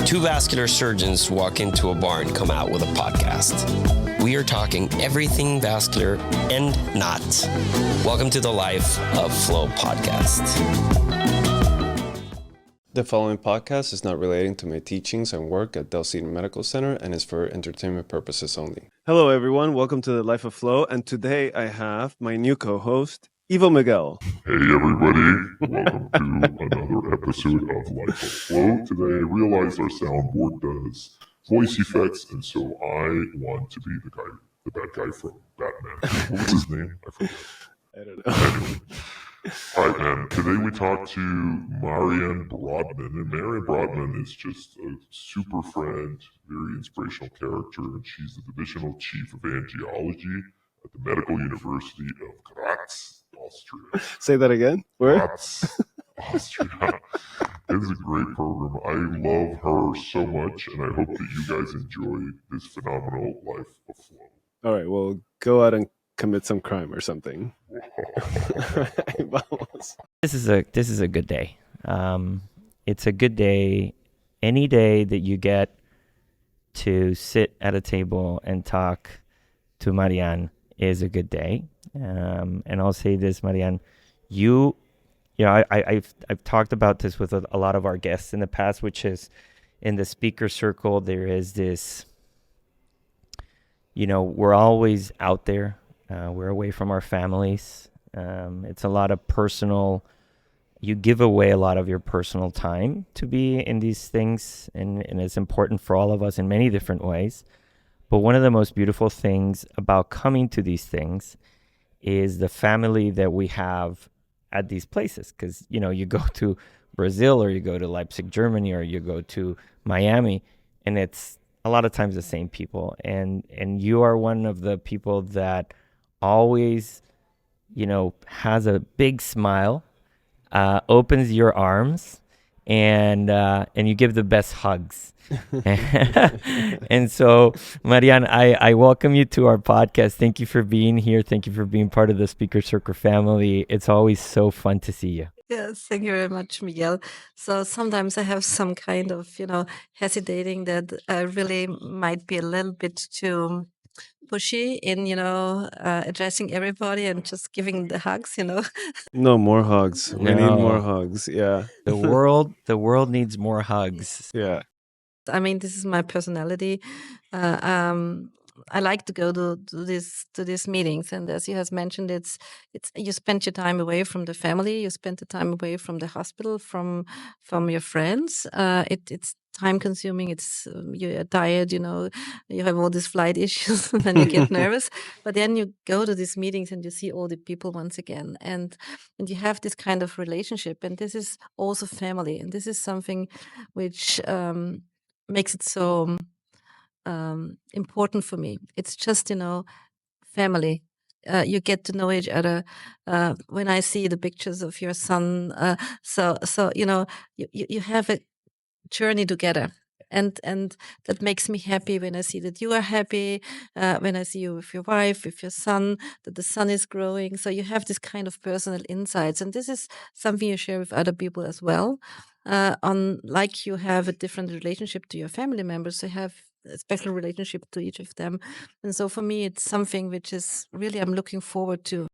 Two vascular surgeons walk into a bar and come out with a podcast. We are talking everything vascular and not. Welcome to the Life of Flow podcast. The following podcast is not relating to my teachings and work at Del Cedar Medical Center and is for entertainment purposes only. Hello, everyone. Welcome to the Life of Flow. And today I have my new co-host, Ivo Miguel. Hey, everybody. Welcome to another episode of Life of Flow. Today I realized our soundboard does voice effects, and so I want to be the bad guy from Batman. What was his name? I forgot. I don't know. Anyway. All right, man. Today we talk to Marianne Brodmann, and Marianne Brodmann is just a super friend, very inspirational character, and she's the divisional chief of angiology at the Medical University of Graz, Austria. Say that again. Where? Graz, Austria. It's a great program. I love her so much, and I hope that you guys enjoy this phenomenal Life of Flow. All right. Well, go out and commit some crime or something. This is a good day. It's a good day. Any day that you get to sit at a table and talk to Marianne is a good day. And I'll say this, Marianne, I've talked about this with a lot of our guests in the past, which is in the speaker circle, there is this, we're always out there. We're away from our families. It's a lot of personal, you give away a lot of your personal time to be in these things, and it's important for all of us in many different ways. But one of the most beautiful things about coming to these things is the family that we have at these places. Because, you go to Brazil or you go to Leipzig, Germany, or you go to Miami, and it's a lot of times the same people. And you are one of the people that always, has a big smile, opens your arms, and you give the best hugs. And so, Marianne, I welcome you to our podcast. Thank you for being here. Thank you for being part of the Speaker Circle family. It's always so fun to see you. Yes, thank you very much, Miguel. So sometimes I have some kind of, hesitating that I really might be a little bit too pushy in, addressing everybody and just giving the hugs, No more hugs. We need No. more hugs. Yeah. The world needs more hugs. Yeah. I mean, this is my personality. I like to go to these meetings, and as you have mentioned, it's you spend your time away from the family, you spend the time away from the hospital, from your friends. It's time consuming. It's you're tired, you have all these flight issues, and then you get nervous. But then you go to these meetings and you see all the people once again, and you have this kind of relationship, and this is also family, and this is something which makes it so important for me. It's just, family. You get to know each other. When I see the pictures of your son, so you have a journey together. And that makes me happy when I see that you are happy, when I see you with your wife, with your son, that the son is growing. So you have this kind of personal insights. And this is something you share with other people as well. Like you have a different relationship to your family members, you have a special relationship to each of them. And so for me, it's something which is really, I'm looking forward to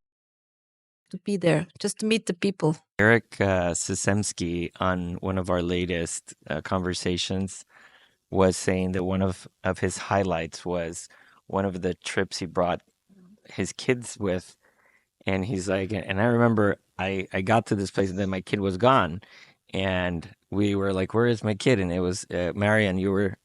be there, just to meet the people. Eric Sisemski, on one of our latest conversations, was saying that one of his highlights was one of the trips he brought his kids with. And he's like, and I remember I got to this place and then my kid was gone. And we were like, where is my kid? And it was Marianne, you were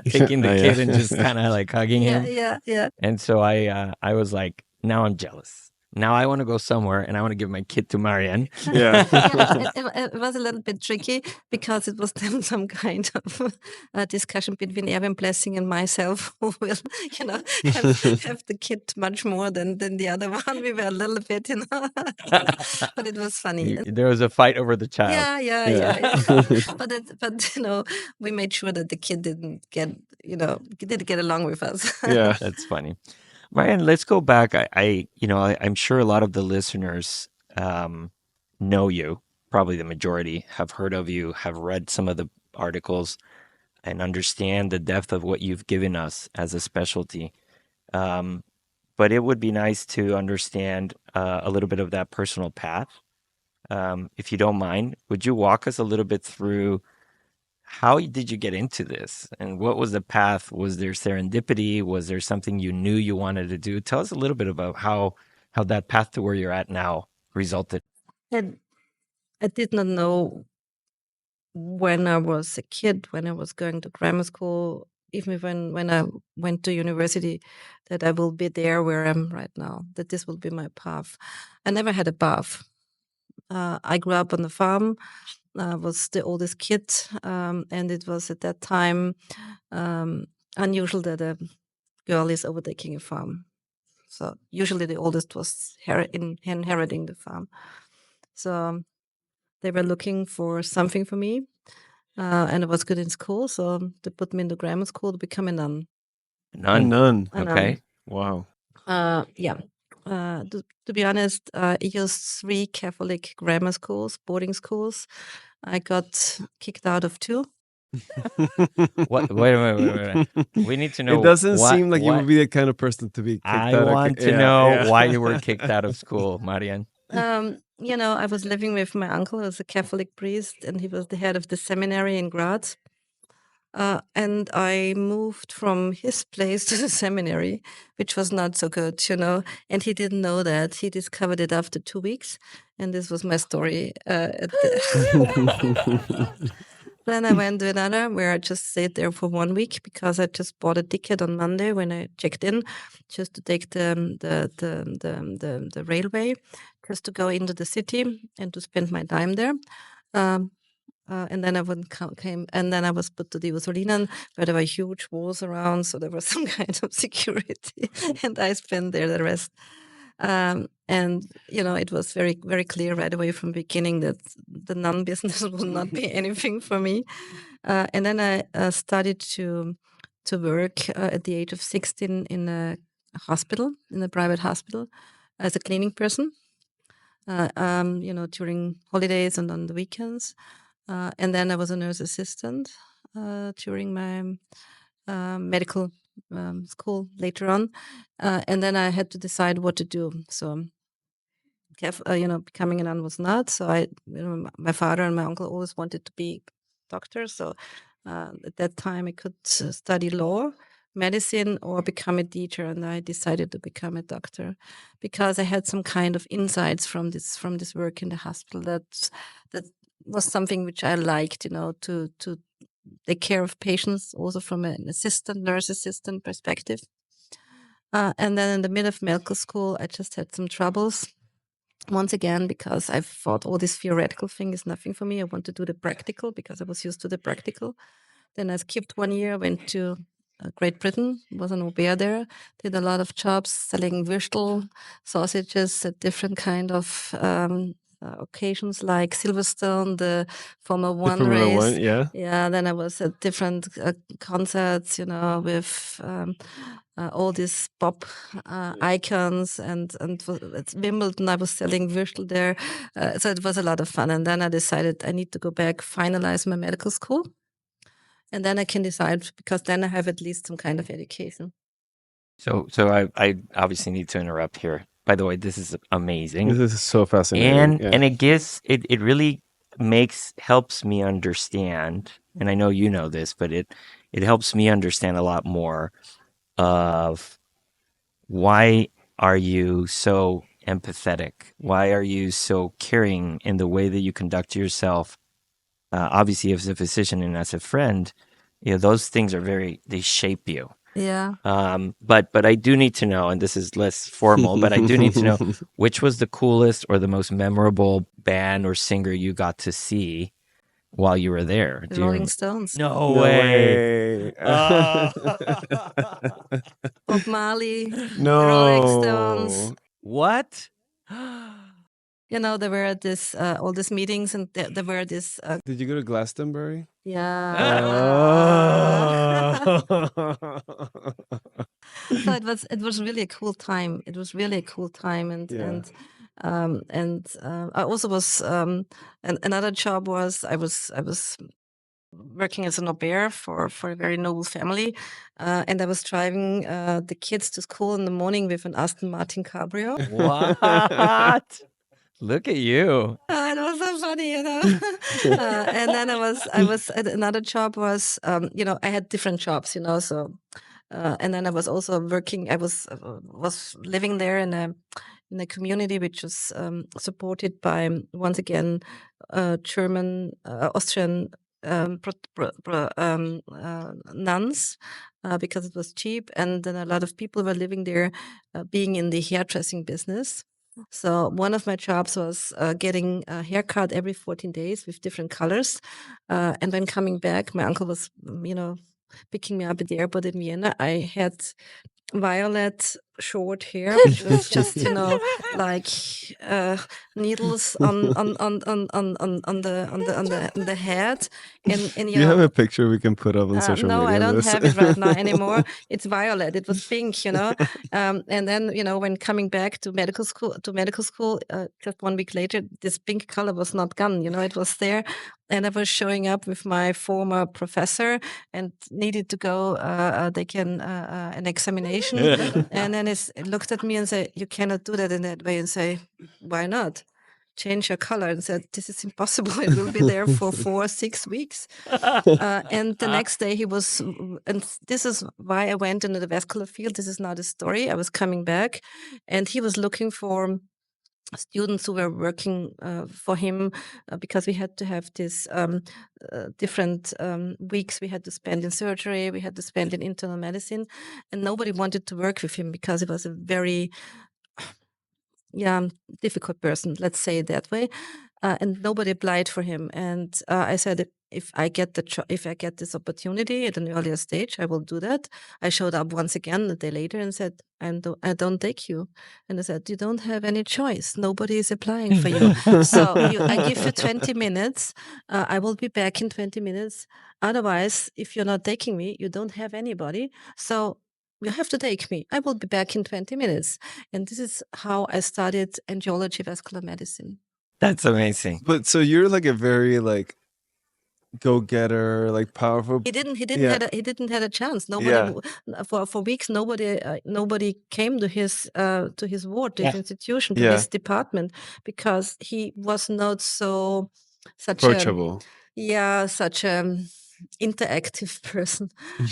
taking the kid and just kind of like hugging him. Yeah. And so I was like, now I'm jealous. Now I want to go somewhere and I want to give my kid to Marianne. Yeah. It was a little bit tricky because it was then some kind of discussion between Erwin Blessing and myself, who will, have the kid much more than the other one. We were a little bit, but it was funny. There was a fight over the child. Yeah. But we made sure that the kid didn't get along with us. Yeah. That's funny. Marianne, let's go back. I'm sure a lot of the listeners know you. Probably the majority have heard of you, have read some of articles and understand the depth of what you've given us as a specialty. But it would be nice to understand a little bit of that personal path. If you don't mind, would you walk us a little bit through how did you get into this? And what was the path? Was there serendipity? Was there something you knew you wanted to do? Tell us a little bit about how that path to where you're at now resulted. And I did not know when I was a kid, when I was going to grammar school, even when I went to university, that I will be there where I'm right now, that this will be my path. I never had a path. I grew up on the farm. I was the oldest kid, and it was at that time unusual that a girl is overtaking a farm. So usually the oldest was inheriting the farm. So they were looking for something for me, and I was good in school, so they put me into grammar school to become a nun. None. None. A nun. Okay. Wow. Yeah. To be honest, I used 3 Catholic grammar schools, boarding schools. I got kicked out of 2. What? Wait. We need to know. It doesn't what, seem like you what, would be the kind of person to be kicked I out. want to know why you were kicked out of school, Marianne. I was living with my uncle, who was a Catholic priest, and he was the head of the seminary in Graz. And I moved from his place to the seminary, which was not so good, and he didn't know that. He discovered it after 2 weeks, and this was my story. Then I went to another where I just stayed there for 1 week because I just bought a ticket on Monday when I checked in, just to take the railway, just to go into the city and to spend my time there. And then I came, and then I was put to the Ursulinen, where there were huge walls around, so there was some kind of security, and I spent there the rest. And it was very, very clear right away from the beginning that the nun business will not be anything for me. And then I started to work at the age of 16 in a hospital, in a private hospital, as a cleaning person. During holidays and on the weekends. And then I was a nurse assistant during my medical school later on. And then I had to decide what to do. So, becoming a nun was not. So my father and my uncle always wanted to be doctors. So at that time I could study law, medicine, or become a teacher. And I decided to become a doctor because I had some kind of insights from this work in the hospital that was something which I liked, to take care of patients also from an nurse assistant perspective. And then in the middle of medical school, I just had some troubles once again, because I thought all this theoretical thing is nothing for me. I want to do the practical because I was used to the practical. Then I skipped 1 year, went to Great Britain, was an au pair there, did a lot of jobs selling Würstel sausages at different kind of occasions like Silverstone, the Formula One race. Yeah, then I was at different concerts, with all these pop icons, and at Wimbledon I was selling Würstel there. So it was a lot of fun. And then I decided I need to go back, finalize my medical school. And then I can decide, because then I have at least some kind of education. So I obviously need to interrupt here. By the way, this is amazing. This is so fascinating. And it really helps me understand, and I know you know this, but it helps me understand a lot more of why are you so empathetic? Why are you so caring in the way that you conduct yourself? Obviously, as a physician and as a friend, those things they shape you. Yeah. But I do need to know, and this is less formal, but I do need to know, which was the coolest or the most memorable band or singer you got to see while you were there? The Rolling Stones. No way. Bob Marley. No. The Rolling Stones. What? There were all these meetings, and there were this. Did you go to Glastonbury? Yeah. So it was really a cool time. It was really a cool time, and I also was. And another job was I was working as an au pair for a very noble family. And I was driving the kids to school in the morning with an Aston Martin Cabrio. What? Look at you. It was so funny, and then I was another job was, I had different jobs, so, and then I was also working. I was living there in a community which was supported by, once again, German, Austrian nuns, because it was cheap, and then a lot of people were living there, being in the hairdressing business. So one of my jobs was getting a haircut every 14 days with different colors. And when coming back, my uncle was, picking me up at the airport in Vienna. I had violet short hair, which was just, like needles on the head. And Do you have a picture we can put up on social media? No, I don't have it right now anymore. It's violet. It was pink, and then, when coming back to medical school, just 1 week later, this pink color was not gone. It was there. And I was showing up with my former professor and needed to go take an examination. And then it looked at me and said, "You cannot do that in that way." And say, "Why not? Change your color." And said, "This is impossible. It will be there for 4 or 6 weeks." And the next day he was, and this is why I went into the vascular field. This is not a story. I was coming back and he was looking for students who were working for him, because we had to have this different weeks we had to spend in surgery, we had to spend in internal medicine, and nobody wanted to work with him because he was a very difficult person, let's say it that way, and nobody applied for him. And I said, if I get this opportunity at an earlier stage, I will do that. I showed up once again a day later and said, I don't take you. And I said, you don't have any choice. Nobody is applying for you. So I give you 20 minutes. I will be back in 20 minutes. Otherwise, if you're not taking me, you don't have anybody. So you have to take me. I will be back in 20 minutes. And this is how I started angiology vascular medicine. That's amazing. But so you're like a very go-getter, powerful. He didn't had a chance. Nobody for weeks. Nobody came to his ward, to his institution, to his department, because he was not such approachable. Such interactive person.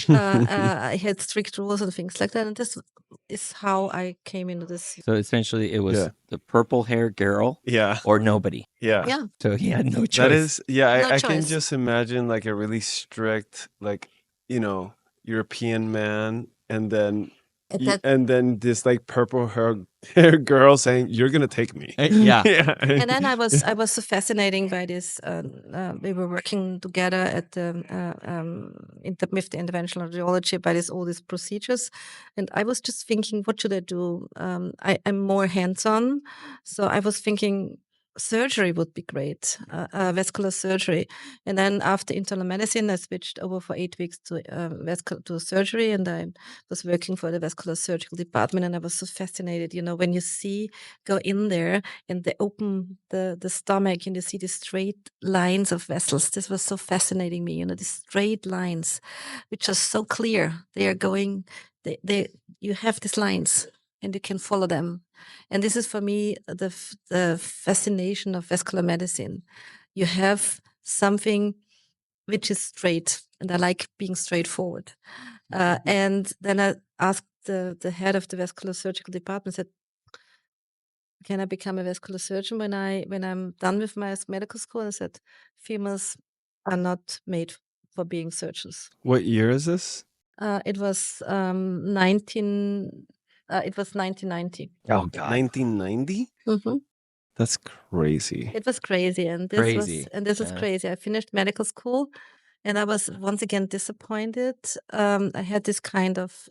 I had strict rules and things like that, and this is how I came into this. So essentially, it was the purple hair girl, or nobody. Yeah. So he had no choice. That is, I choice. can just imagine a really strict, European man, and then this purple hair girl saying, "You're gonna take me." Yeah. And then I was so fascinating by this. We were working together at the with the interventional radiology by all these procedures, and I was just thinking, what should I do? I'm more hands-on, so I was thinking surgery would be great, vascular surgery. And then after internal medicine, I switched over for 8 weeks to surgery, and I was working for the vascular surgical department. And I was so fascinated, when you go in there and they open the stomach and you see the straight lines of vessels. This was so fascinating me, the straight lines, which are so clear. They are going, you have these lines and you can follow them. And this is for me the fascination of vascular medicine. You have something which is straight, and I like being straightforward. And then I asked the head of the vascular surgical department, said, "Can I become a vascular surgeon when I'm done with my medical school?" And I said, "Females are not made for being surgeons." What year is this? It was 1990. Oh God. 1990? Mm-hmm. That's crazy. It was crazy, and this was crazy. I finished medical school, and I was once again disappointed. I had this kind of,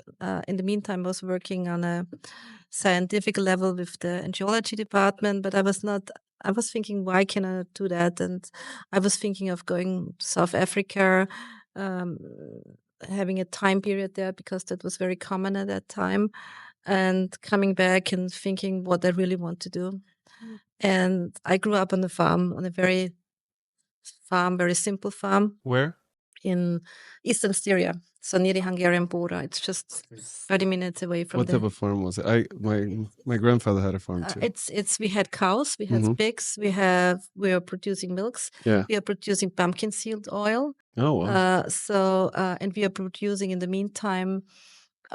in the meantime, I was working on a scientific level with the angiology department, but I was thinking, why can I do that? And I was thinking of going to South Africa, having a time period there, because that was very common at that time, and coming back and thinking what I really want to do. And I grew up on a farm, on a very simple farm. Where? in Eastern Styria, so near the Hungarian border. It's just 30 minutes away from What type of farm was it? My grandfather had a farm too. It's we had cows, we had pigs, we are producing milks, we are producing pumpkin seed oil. Oh wow! And we are producing in the meantime.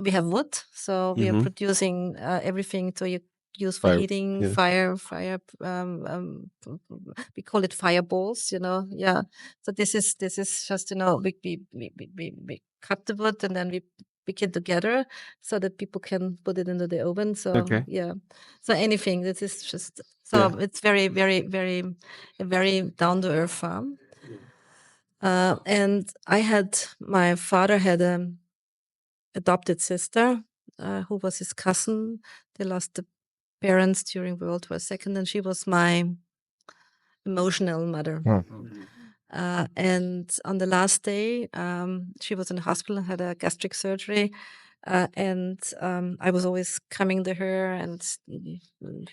We have wood, so we are producing everything to use for heating, fire. We call it fireballs, Yeah. So this is just we cut the wood and then we pick it together so that people can put it into the oven. So yeah. So anything. This is just it's very very very a very down to earth farm. And my father had a adopted sister who was his cousin. They lost the parents during World War II, and she was my emotional mother. And on the last day, she was in the hospital and had a gastric surgery. And I was always coming to her and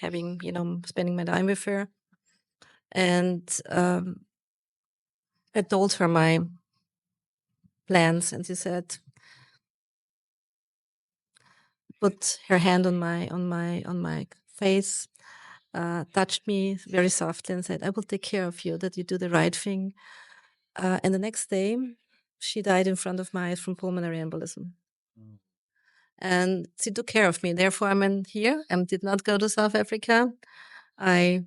having, spending my time with her. And I told her my plans, and she said, put her hand on my face, touched me very softly and said, I will take care of you, that you do the right thing. And the next day, she died in front of my eyes from pulmonary embolism. And she took care of me. Therefore, I'm here. I did not go to South Africa. I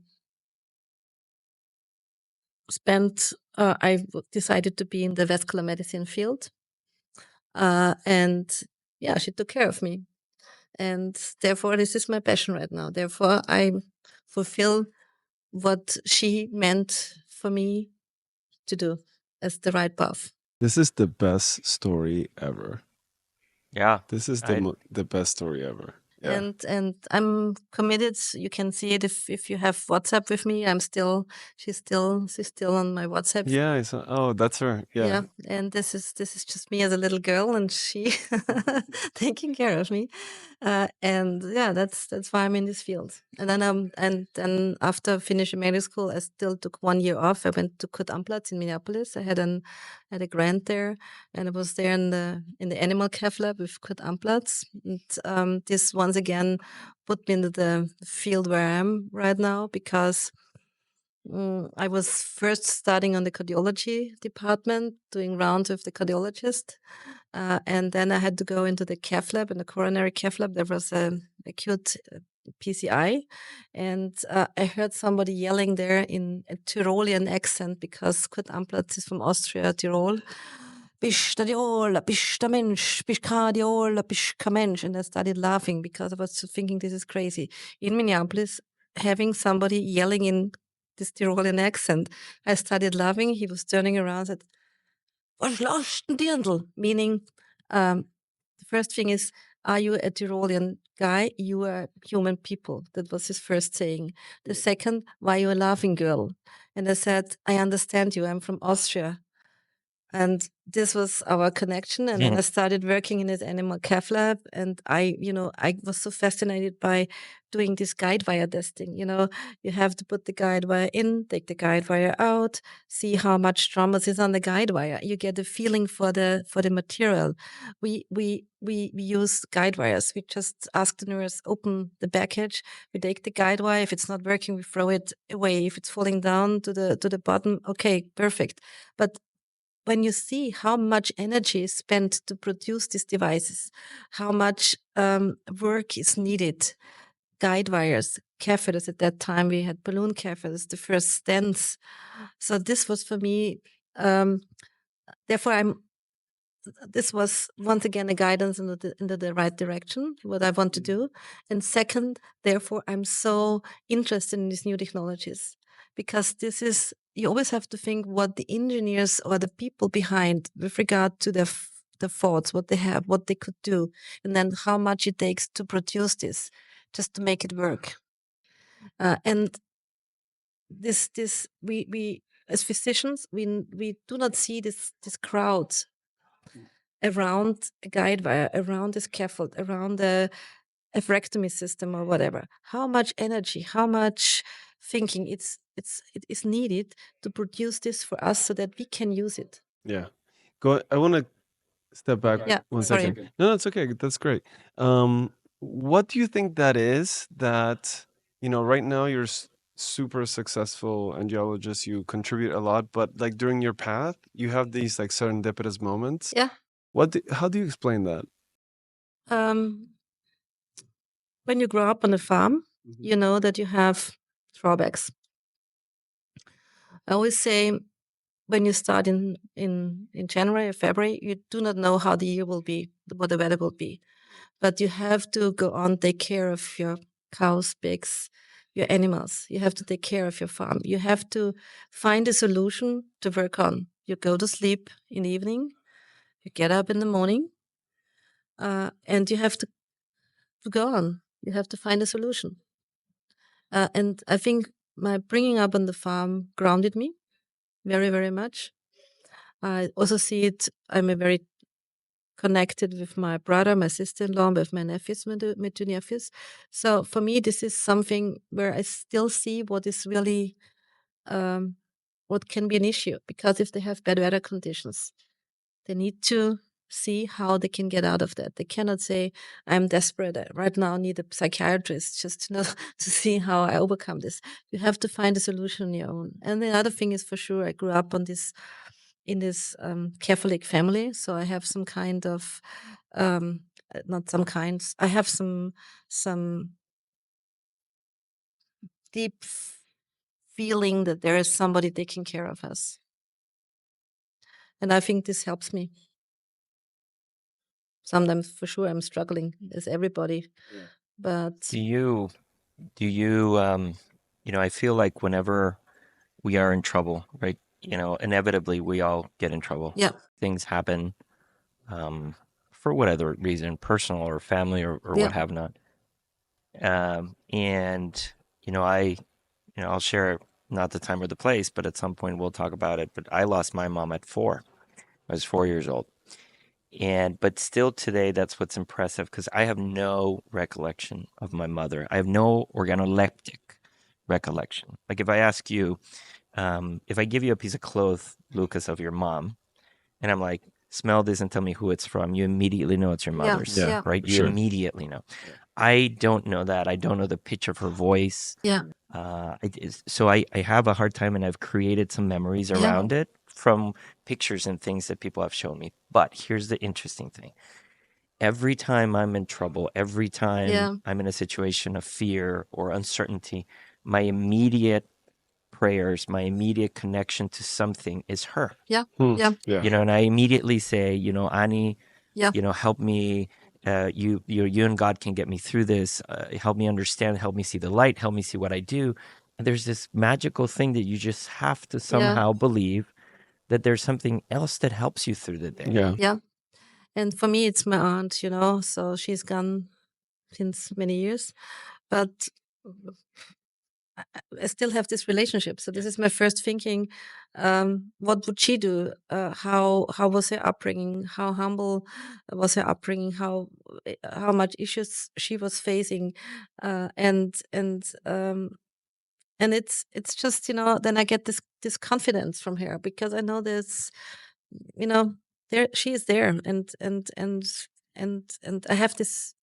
decided to be in the vascular medicine field. And yeah, she took care of me. And therefore, this is my passion right now. Therefore, I fulfill what she meant for me to do as the right path. This is the best story ever. Yeah. This is the best story ever. Yeah. And I'm committed. You can see it if you have WhatsApp with me. She's still on my WhatsApp. Yeah. Oh, that's her. Yeah. Yeah. And this is just me as a little girl, and she taking care of me. And yeah, that's why I'm in this field. And then after finishing medical school, I still took 1 year off. I went to Kurt Amplatz in Minneapolis. I had a grant there, and I was there in the animal cath lab with Kurt Amplatz. And this once again put me into the field where I am right now, because I was first studying on the cardiology department, doing rounds with the cardiologist. And then I had to go into the cath lab, in the coronary cath lab. There was an acute PCI. And I heard somebody yelling there in a Tyrolean accent, because Kurt Amplatz is from Austria, Tyrol. Bist du Tirol, bist du Mensch, bist kein Tirol, bist kein Mensch. And I started laughing, because I was thinking, this is crazy. In Minneapolis, having somebody yelling in this Tyrolean accent, I started laughing. He was turning around and said, was lost in Dirndl? Meaning, the first thing is, are you a Tyrolean guy? You are human people. That was his first saying. The second, why are you a laughing girl? And I said, I understand you. I'm from Austria. And this was our connection. And then I started working in his animal cath lab. And I was so fascinated by doing this guide wire testing. You have to put the guide wire in, take the guide wire out, see how much thrombus is on the guide wire. You get a feeling for the material. We use guide wires. We just ask the nurse, open the package. We take the guide wire. If it's not working, we throw it away. If it's falling down to the bottom, okay, perfect. But when you see how much energy is spent to produce these devices, how much work is needed, guide wires, catheters, at that time we had balloon catheters, the first stents. So this was for me, therefore this was once again a guidance into the right direction, what I want to do. And second, therefore, I'm so interested in these new technologies, because you always have to think what the engineers or the people behind, with regard to the thoughts, what they have, what they could do, and then how much it takes to produce this, just to make it work. And we as physicians, we do not see this crowd around a guide wire, around the scaffold, around the atherectomy system or whatever. How much energy, how much thinking it is needed to produce this for us so that we can use it. Yeah. I want to step back Yeah, one sorry. second. No, it's okay. That's great. What do you think that is that, right now you're super successful angiologist, you contribute a lot, but like during your path, you have these like serendipitous moments. Yeah. How do you explain that? When you grow up on a farm, you know that you have drawbacks. I always say when you start in January or February, you do not know how the year will be, what the weather will be. But you have to go on, take care of your cows, pigs, your animals. You have to take care of your farm. You have to find a solution to work on. You go to sleep in the evening, you get up in the morning, and you have to go on. You have to find a solution. And I think my bringing up on the farm grounded me very, very much. I also see it, I'm a very connected with my brother, my sister-in-law, with my nephews, my two nephews. So for me, this is something where I still see what is really, what can be an issue. Because if they have bad weather conditions, they need to see how they can get out of that. They cannot say, I'm desperate, I right now need a psychiatrist just to know to see how I overcome this. You have to find a solution on your own. And the other thing is, for sure, I grew up in this Catholic family, so I have some kind of not some kinds. I have some deep feeling that there is somebody taking care of us, and I think this helps me. Sometimes, for sure, I'm struggling as everybody, but Do you, I feel like whenever we are in trouble, right? Inevitably we all get in trouble. yeah, Things happen for whatever reason, personal or family or yeah, what have not. And I'll share not the time or the place, but at some point we'll talk about it. But I lost my mom at 4. I was 4 years old. But still today, that's what's impressive, because I have no recollection of my mother. I have no organoleptic recollection. Like if I ask you, if I give you a piece of cloth, Lucas, of your mom, and I'm like, smell this and tell me who it's from, you immediately know it's your mother's, yeah, right? You sure. immediately know. I don't know that. I don't know the pitch of her voice. yeah, So I have a hard time, and I've created some memories around it from pictures and things that people have shown me. But here's the interesting thing. Every time I'm in trouble, every time I'm in a situation of fear or uncertainty, my immediate prayers, my immediate connection to something is her. yeah, yeah. And I immediately say, Annie, yeah, help me. You and God can get me through this. Help me understand. Help me see the light. Help me see what I do. And there's this magical thing that you just have to somehow believe that there's something else that helps you through the day. yeah. And for me, it's my aunt, so she's gone since many years, but I still have this relationship. So this is my first thinking. What would she do? How was her upbringing? How humble was her upbringing? How much issues she was facing? And it's just, then I get this confidence from her, because I know there's, there she is there, and I have this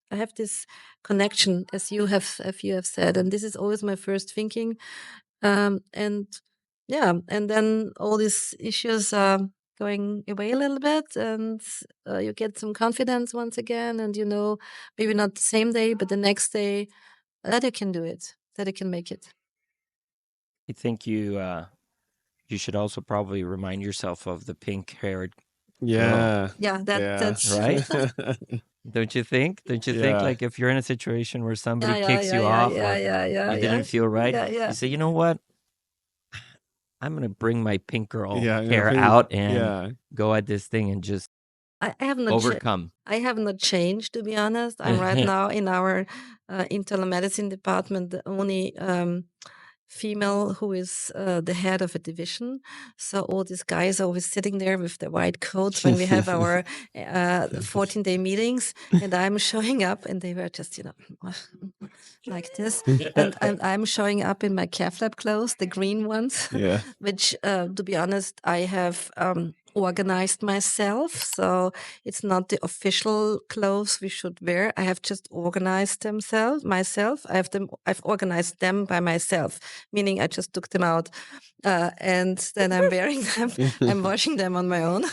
connection, as you have said, and this is always my first thinking. And yeah, and then all these issues are going away a little bit, and you get some confidence once again, and maybe not the same day, but the next day, that you can do it, that you can make it. I think you should also probably remind yourself of the pink-haired girl. Yeah, that's right. Don't you think? Think like if you're in a situation where somebody kicks you off, or you didn't feel right, you say, you know what? I'm gonna bring my pink girl hair out and go at this thing and just I have not overcome. I have not changed, to be honest. I'm right now in our internal medicine department, the only female who is the head of a division. So all these guys are always sitting there with their white coats when we have our 14-day meetings, and I'm showing up, and they were just, like this. And I'm showing up in my cath lab clothes, the green ones, which, to be honest, I have organized myself. So it's not the official clothes we should wear. I have just organized myself. I've organized them by myself, meaning I just took them out. And then I'm wearing them. I'm washing them on my own.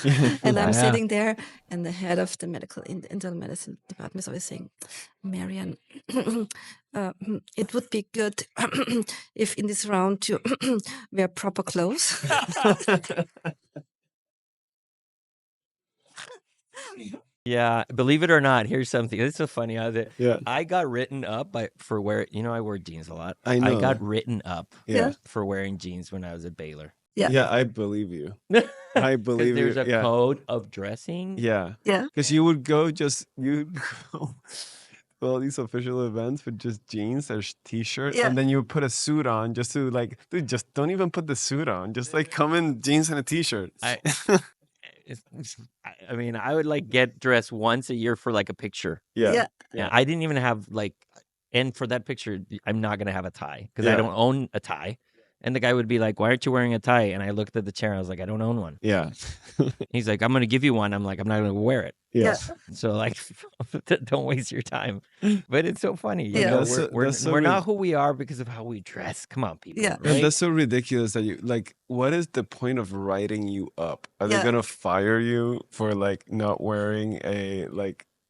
And I'm sitting there, and the head of the internal medicine department is always saying, Marianne, it would be good if in this round you wear proper clothes. Yeah, believe it or not, here's something. It's so funny. Yeah. I got written up for wear. I wear jeans a lot. I know. I got written up Yeah. for wearing jeans when I was at Baylor. Yeah. Yeah, I believe you. I believe you. There's a code of dressing. Yeah. Yeah. Because you would go to all these official events with just jeans or t-shirt, and then you would put a suit on just to dude, just don't even put the suit on. Just come in jeans and a t-shirt. I mean, I would get dressed once a year for a picture. Yeah. I didn't even have and for that picture, I'm not going to have a tie because I don't own a tie. And the guy would be like, why aren't you wearing a tie? And I looked at the chair. I was like, I don't own one. Yeah. He's like, I'm going to give you one. I'm like, I'm not going to wear it. Yeah. So don't waste your time. But it's so funny. Yeah. We're not who we are because of how we dress. Come on, people. Yeah. Right? And that's so ridiculous that you what is the point of writing you up? Are they gonna fire you for not wearing a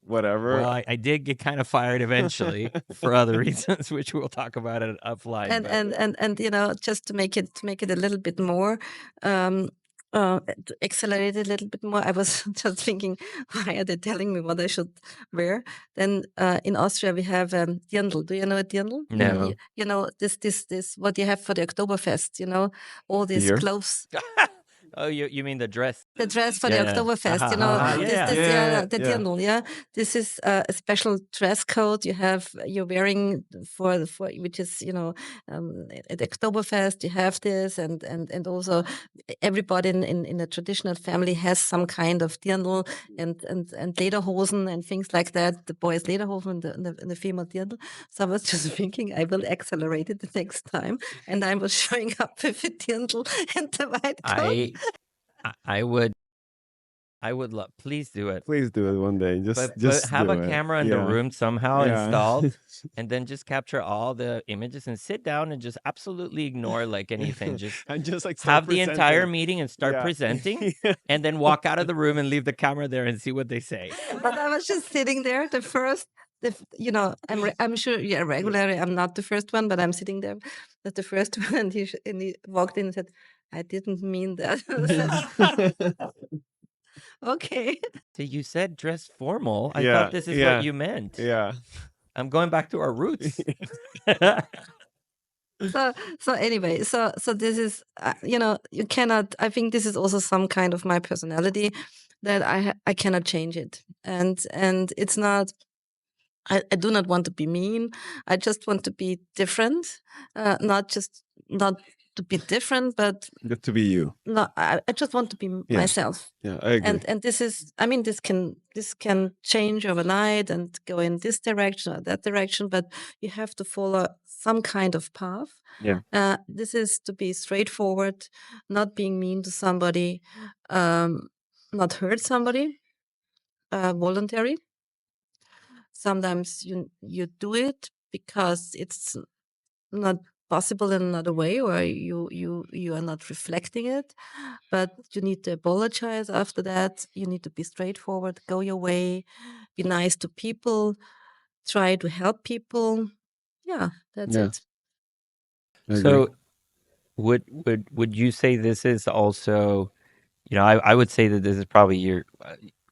whatever? Well, I did get kind of fired eventually for other reasons, which we'll talk about it offline. And just to make it a little bit more, to accelerate it a little bit more, I was just thinking, why are they telling me what I should wear? Then in Austria we have dirndl. Do you know a dirndl? No. You know this what you have for the Oktoberfest. All these clothes. Oh, you mean the dress? The dress for the Oktoberfest, the dirndl, This is a special dress code you're wearing for which is, at Oktoberfest you have this, and also everybody in a traditional family has some kind of dirndl and lederhosen and things like that. The boys lederhosen and the female dirndl. So I was just thinking I will accelerate it the next time, and I was showing up with a dirndl and the white coat. I would love. Please do it. Please do it one day. Just have a camera in the room somehow installed, and then just capture all the images and sit down and just absolutely ignore anything. And just have the entire meeting and start presenting, and then walk out of the room and leave the camera there and see what they say. But I was just sitting there. I'm sure regularly I'm not the first one, but I'm sitting there as the first one, and he walked in and said, I didn't mean that. Okay. So you said dress formal. I thought this is what you meant. Yeah. I'm going back to our roots. So anyway, so this is, you cannot, I think this is also some kind of my personality that I cannot change it. And it's not, I do not want to be mean. I just want to be different, not to be different, but to be you. No, I just want to be myself. Yeah, I agree. And this is, this can change overnight and go in this direction or that direction, but you have to follow some kind of path. Yeah. This is to be straightforward, not being mean to somebody, not hurt somebody, voluntary. Sometimes you do it because it's not possible in another way, or you are not reflecting it, but you need to apologize after that. You need to be straightforward, go your way, be nice to people, try to help people. That's it. So would you say this is also, I would say that this is probably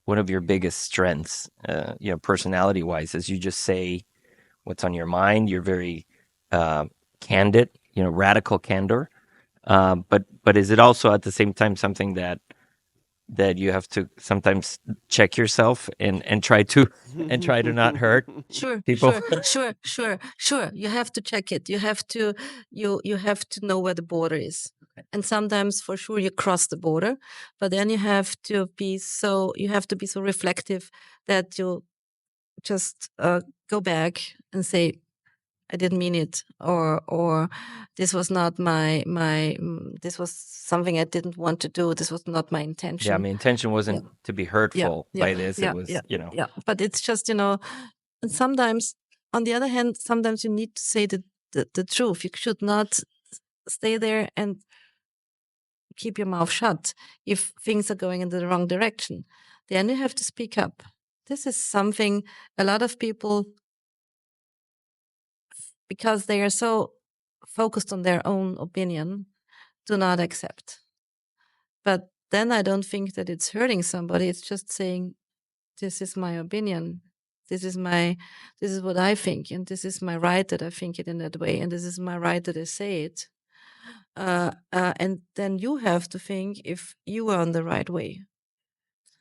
one of your biggest strengths, personality wise, is you just say what's on your mind. You're very candid, radical candor. But is it also at the same time something that you have to sometimes check yourself and try to not hurt people? Sure. You have to check it. You have to know where the border is. And sometimes for sure you cross the border, but then you have to be so reflective that you just go back and say, I didn't mean it, or this was not this was something I didn't want to do. This was not my intention. Yeah, my intention wasn't to be hurtful by this. It was, Yeah. But it's just, and sometimes, on the other hand, sometimes you need to say the truth. You should not stay there and keep your mouth shut if things are going in the wrong direction. Then you have to speak up. This is something a lot of people, because they are so focused on their own opinion, do not accept. But then I don't think that it's hurting somebody. It's just saying, this is my opinion. This is what I think, and this is my right that I think it in that way, and this is my right that I say it. And then you have to think if you are on the right way.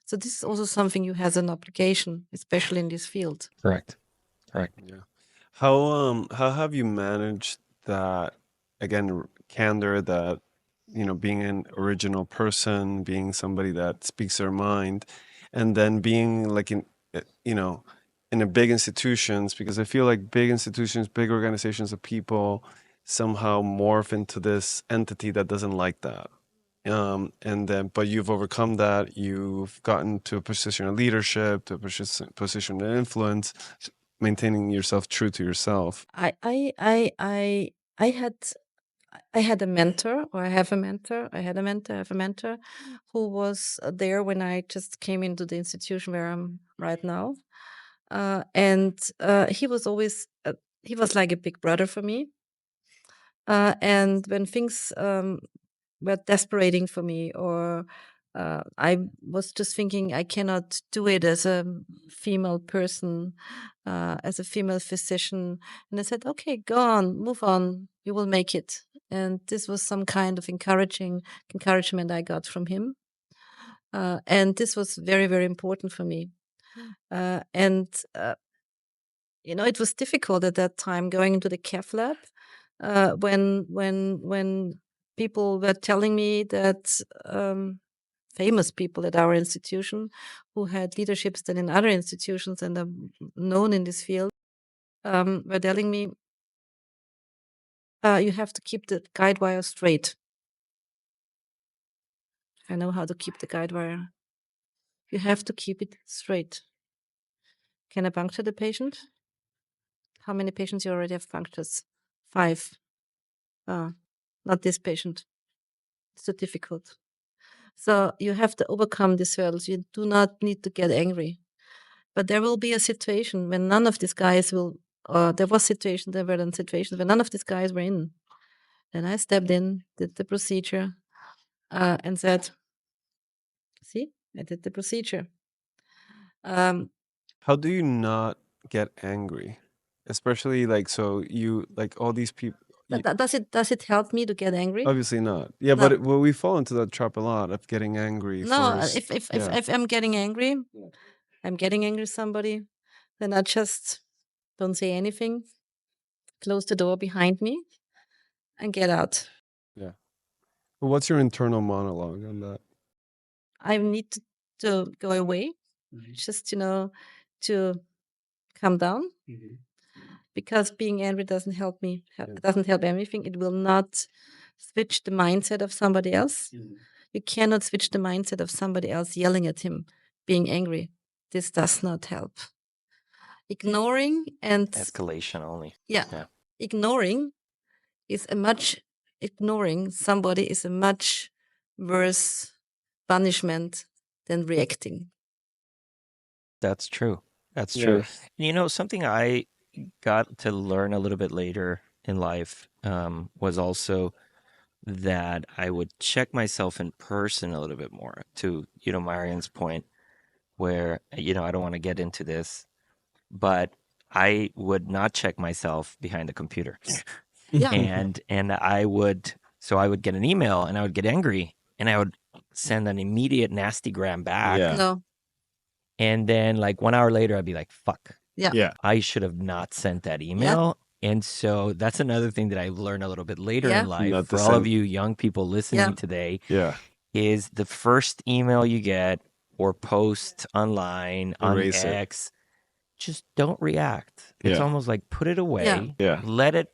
So this is also something you have an obligation, especially in this field. Correct. Yeah. How have you managed that, again, candor, that, being an original person, being somebody that speaks their mind, and then being like in a big institutions, because I feel like big institutions, big organizations of people somehow morph into this entity that doesn't like that. But you've overcome that. You've gotten to a position of leadership, to a position of influence, maintaining yourself true to yourself. I had a mentor, or I have a mentor. I had a mentor. I have a mentor who was there when I just came into the institution where I'm right now, and he was always he was like a big brother for me. And when things were desperating for me, or I was just thinking I cannot do it as a female person, as a female physician, and I said, okay, go on, move on, you will make it. And this was some kind of encouragement I got from him, and this was very, very important for me. And it was difficult at that time going into the cath lab, when people were telling me that famous people at our institution who had leaderships then in other institutions and are known in this field were telling me, you have to keep the guide wire straight. I know how to keep the guide wire. You have to keep it straight. Can I puncture the patient? How many patients you already have punctures? 5. Not this patient. It's so difficult. So you have to overcome these hurdles. You do not need to get angry. But there will be a situation when none of these guys there were situations where none of these guys were in. Then I stepped in, did the procedure, and said, see, I did the procedure. How do you not get angry? Especially all these people. Does it help me to get angry? Obviously not. Yeah, no. But we fall into that trap a lot of getting angry. No, if I'm getting angry, I'm getting angry at somebody, then I just don't say anything, close the door behind me, and get out. Yeah. But what's your internal monologue on that? I need to go away, just, to calm down. Mm-hmm. Because being angry doesn't help me, doesn't help anything. It will not switch the mindset of somebody else. Mm-hmm. You cannot switch the mindset of somebody else yelling at him, being angry. This does not help. Ignoring and... escalation only. Yeah. Ignoring somebody is a much worse punishment than reacting. That's true. That's true. Something I got to learn a little bit later in life was also that I would check myself in person a little bit more, to, Marianne's point, where, I don't want to get into this, but I would not check myself behind a computer. Yeah. And I would get an email and I would get angry and I would send an immediate nasty gram back. Yeah. No. And then 1 hour later, I'd be like, fuck. Yeah. I should have not sent that email. Yeah. And so that's another thing that I've learned a little bit later in life. For all of you young people listening today, is the first email you get or post online on X, just don't react. It's Yeah. almost like put it away. Yeah. Let it,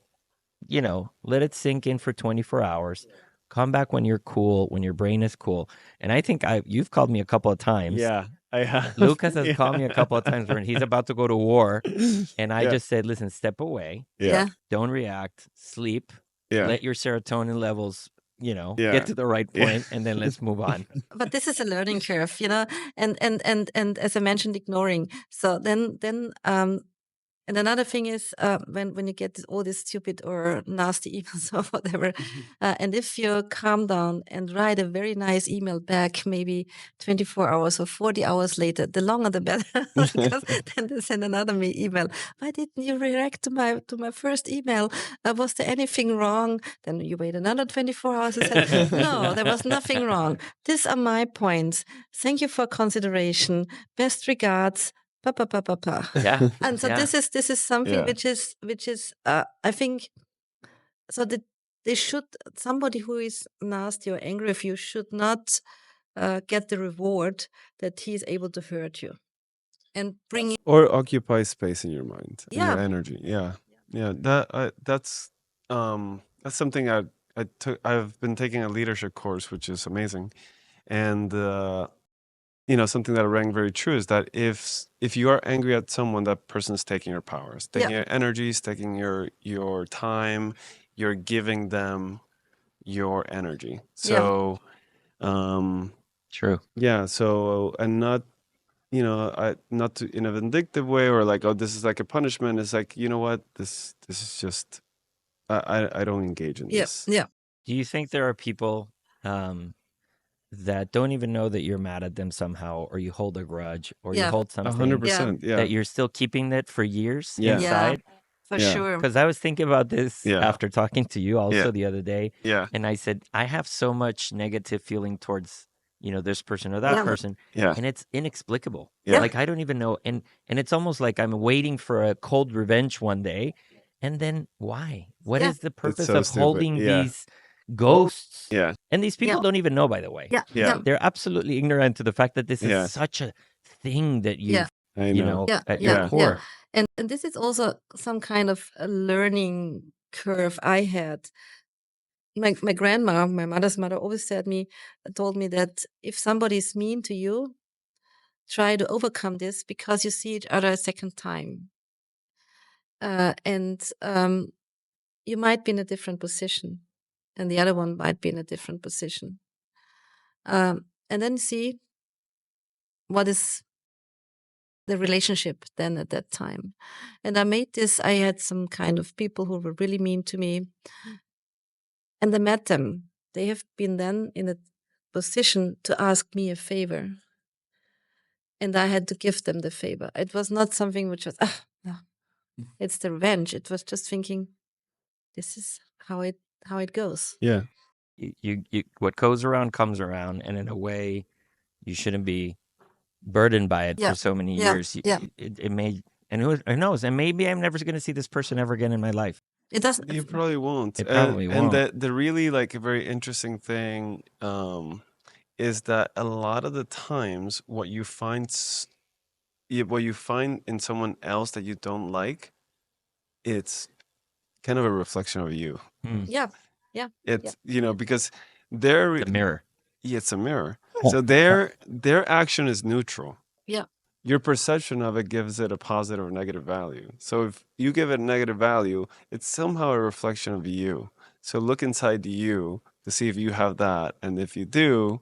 let it sink in for 24 hours. Come back when you're cool, when your brain is cool. And I think you've called me a couple of times. Yeah, I have. Lucas has called me a couple of times when he's about to go to war. And I Yeah. just said, listen, step away. Yeah. Don't react. Sleep. Yeah. Let your serotonin levels, Yeah. get to the right Yeah. point, and then let's move on. But this is a learning curve, and as I mentioned, ignoring. So then and another thing is when you get all these stupid or nasty emails or whatever, and if you calm down and write a very nice email back, maybe 24 hours or 40 hours later, the longer the better, because then they send another email. Why didn't you react to my first email? Was there anything wrong? Then you wait another 24 hours and said, no, there was nothing wrong. These are my points. Thank you for consideration. Best regards. Yeah. And so Yeah. this is something Yeah. which is I think so that they should, somebody who is nasty or angry with you should not get the reward that he is able to hurt you and bring Or occupy space in your mind and Yeah. your energy. Yeah. Yeah. That's something I've been taking a leadership course, which is amazing. And something that rang very true is that if you are angry at someone, that person's taking your powers, taking your energies, taking your time, you're giving them your energy. So True. yeah, so and not not to, in a vindictive way or like, oh, this is like a punishment. It's like, you know what, this is just I don't engage in this. Yeah. Do you think there are people that don't even know that you're mad at them somehow, or you hold a grudge, or you hold something 100%. Yeah. that you're still keeping it for years Yeah. inside? For Yeah. sure. Because I was thinking about this Yeah. after talking to you also the other day, Yeah. and I said, I have so much negative feeling towards, this person or that person, Yeah. and it's inexplicable. Yeah. Like I don't even know, and it's almost like I'm waiting for a cold revenge one day, and then why? What is the purpose so of stupid. holding Yeah. these ghosts? Yeah. And these people don't even know, by the way. Yeah. They're absolutely ignorant to the fact that this is Yeah. such a thing that you've, I know. at your core. And this is also some kind of a learning curve I had. My grandma, my mother's mother, always told me that if somebody is mean to you, try to overcome this because you see each other a second time. And you might be in a different position, and the other one might be in a different position. And then see what is the relationship then at that time. And I had some kind of people who were really mean to me, and I met them. They have been then in a position to ask me a favor, and I had to give them the favor. It was not something which was, no, it's the revenge. It was just thinking, this is how it goes. Yeah. You what goes around comes around, and in a way, you shouldn't be burdened by it for so many years. It may, and who knows? And maybe I'm never going to see this person ever again in my life. It doesn't. You probably won't. It probably won't. And the really like a very interesting thing is that a lot of the times what you find in someone else that you don't like, it's kind of a reflection of you. Yeah. It's because they're The mirror. it's a mirror. So their action is neutral. Yeah. Your perception of it gives it a positive or negative value. So if you give it a negative value, it's somehow a reflection of you. So look inside you to see if you have that. And if you do,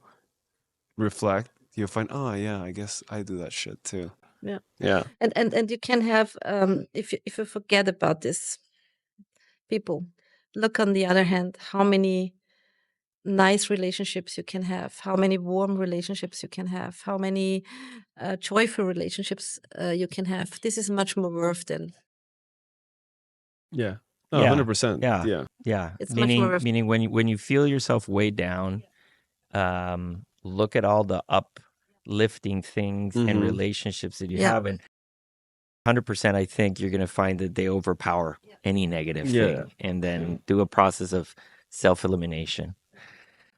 reflect, you'll find, oh yeah, I guess I do that shit too. Yeah. Yeah. And you can have if you forget about this, people, look on the other hand how many nice relationships you can have, how many warm relationships you can have, how many joyful relationships you can have. This is much more worth than. Yeah. Oh, 100%. Yeah. It's much more worth. Meaning when you feel yourself weighed down, look at all the uplifting things and relationships that you have, and 100%, I think you're going to find that they overpower any negative thing, and then do a process of self-elimination.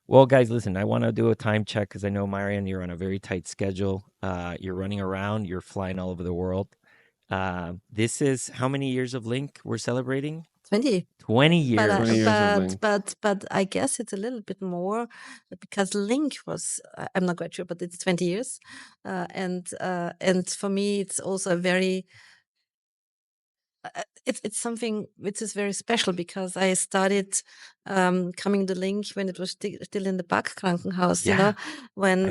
Well, guys, listen, I want to do a time check because I know, Marianne, you're on a very tight schedule. You're running around, you're flying all over the world. This is how many years of Link we're celebrating? 20. 20 years. 20 years of Link. But I guess it's a little bit more because Link was, I'm not quite sure, but it's 20 years. And for me, it's also a very, it's something which is very special because I started coming to Link when it was still in the Bach-Krankenhaus, you know, when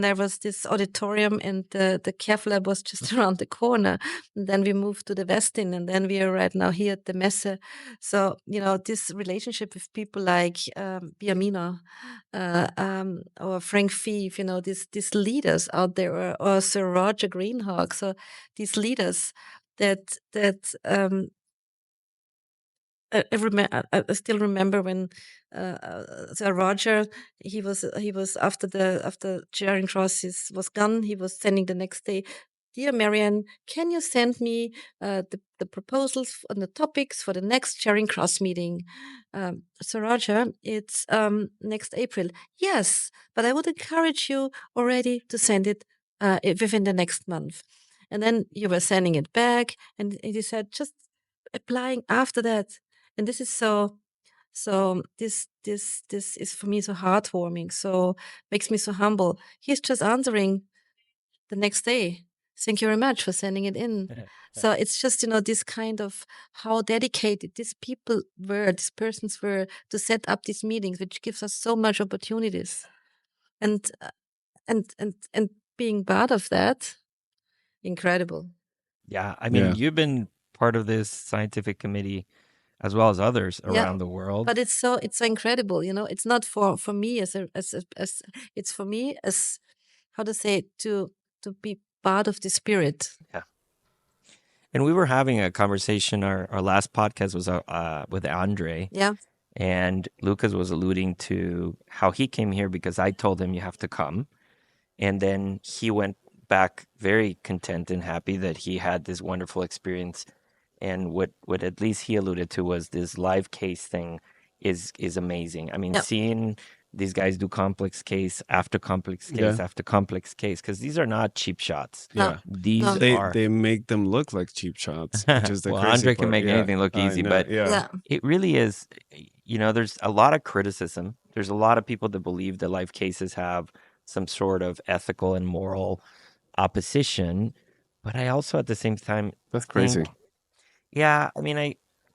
there was this auditorium and the cath lab was just around the corner. And then we moved to the Westin, and then we are right now here at the Messe. So, you know, this relationship with people like Biamina or Frank Fief, you know, these leaders out there, or Sir Roger Greenhawk. So these leaders that I still remember when Sir Roger, he was after Charing Cross was gone, he was sending the next day, "Dear Marianne, can you send me the proposals and the topics for the next Charing Cross meeting?" Sir Roger, it's next April. "Yes, but I would encourage you already to send it within the next month." And then you were sending it back, and he said, just applying after that. And this is so this is for me so heartwarming, so makes me so humble. He's just answering the next day. "Thank you very much for sending it in." So it's just, you know, this kind of how dedicated these persons were to set up these meetings, which gives us so much opportunities. And being part of that, incredible. Yeah, I mean, you've been part of this scientific committee as well as others around the world. But it's so incredible, you know. It's not for me as it's for me as, how to say it, to be part of the spirit. Yeah. And we were having a conversation. Our last podcast was with Andre. Yeah. And Lucas was alluding to how he came here because I told him you have to come. And then he went back very content and happy that he had this wonderful experience. And what at least he alluded to was this live case thing is amazing. I mean, seeing these guys do complex case after complex case after complex case, because these are not cheap shots. Yeah, these are. They make them look like cheap shots, which is the well, crazy Andre part. can make anything look easy, but it really is. You know, there's a lot of criticism. There's a lot of people that believe that live cases have some sort of ethical and moral opposition, but I also at the same time that's crazy. Yeah, I mean,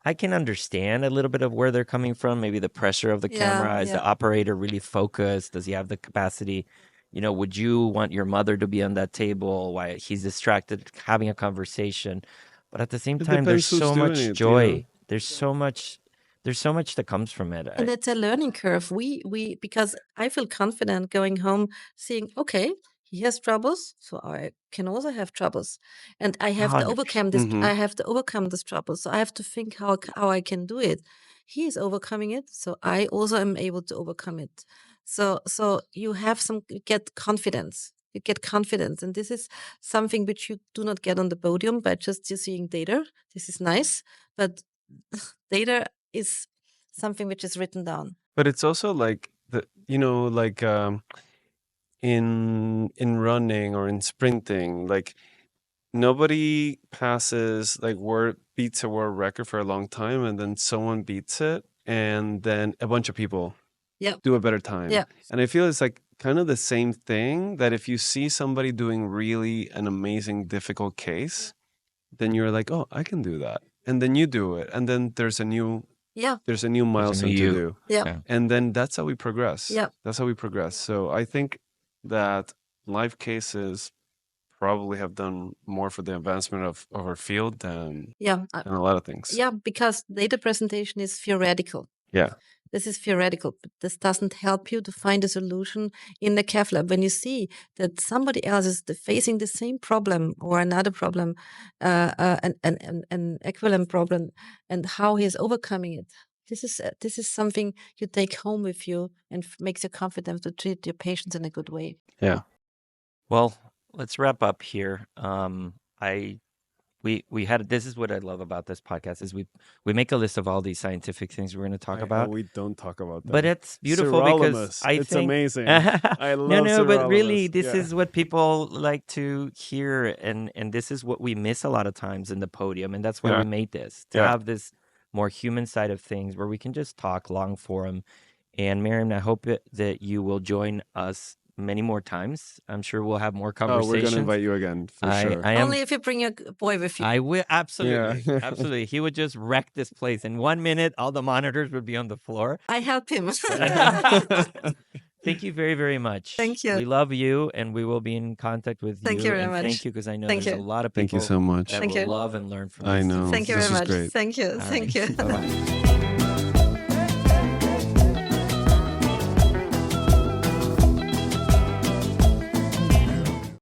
I can understand a little bit of where they're coming from. Maybe the pressure of the camera. Is the operator really focused? Does he have the capacity? You know, would you want your mother to be on that table while he's distracted having a conversation? But at the same time, there's so much joy. There's so much that comes from it. And it's a learning curve. We because I feel confident going home seeing, okay, he has troubles, so I can also have troubles, and I have to overcome this. I have to overcome this trouble, so I have to think how I can do it. He is overcoming it, so I also am able to overcome it. So you get confidence. You get confidence, and this is something which you do not get on the podium by just seeing data. This is nice, but data is something which is written down. But it's also like in running or in sprinting, like nobody passes beats a world record for a long time, and then someone beats it, and then a bunch of people do a better time. And I feel it's like kind of the same thing, that if you see somebody doing really an amazing difficult case, then you're like, oh, I can do that, and then you do it, and then there's a new milestone to do. And then that's how we progress. That's how we progress. So I think that live cases probably have done more for the advancement of our field than a lot of things. Because data presentation is theoretical. This is theoretical, but this doesn't help you to find a solution in the cath lab. When you see that somebody else is facing the same problem or another problem, an equivalent problem, and how he is overcoming it, this is something you take home with you and makes you confident to treat your patients in a good way. Yeah. Well, let's wrap up here. I we had, this is what I love about this podcast, is we make a list of all these scientific things we're going to talk about. We don't talk about that. But it's beautiful because it's think amazing. I love no, but really, sirolimus. this is what people like to hear, and this is what we miss a lot of times in the podium, and that's why we made this, to have this more human side of things where we can just talk long form. And Marianne, I hope that you will join us many more times. I'm sure we'll have more conversations. We're going to invite you again, for sure. Only if you bring your boy with you. I will, absolutely. Absolutely. He would just wreck this place. In 1 minute, all the monitors would be on the floor. I help him. Thank you very, very much. Thank you. We love you, and we will be in contact with you. Thank you very much. Thank you, because I know there's a lot of people Thank you so much. that will love and learn from I know. this. Thank you This very was much. great. Thank you. All Thank right. you. Bye-bye.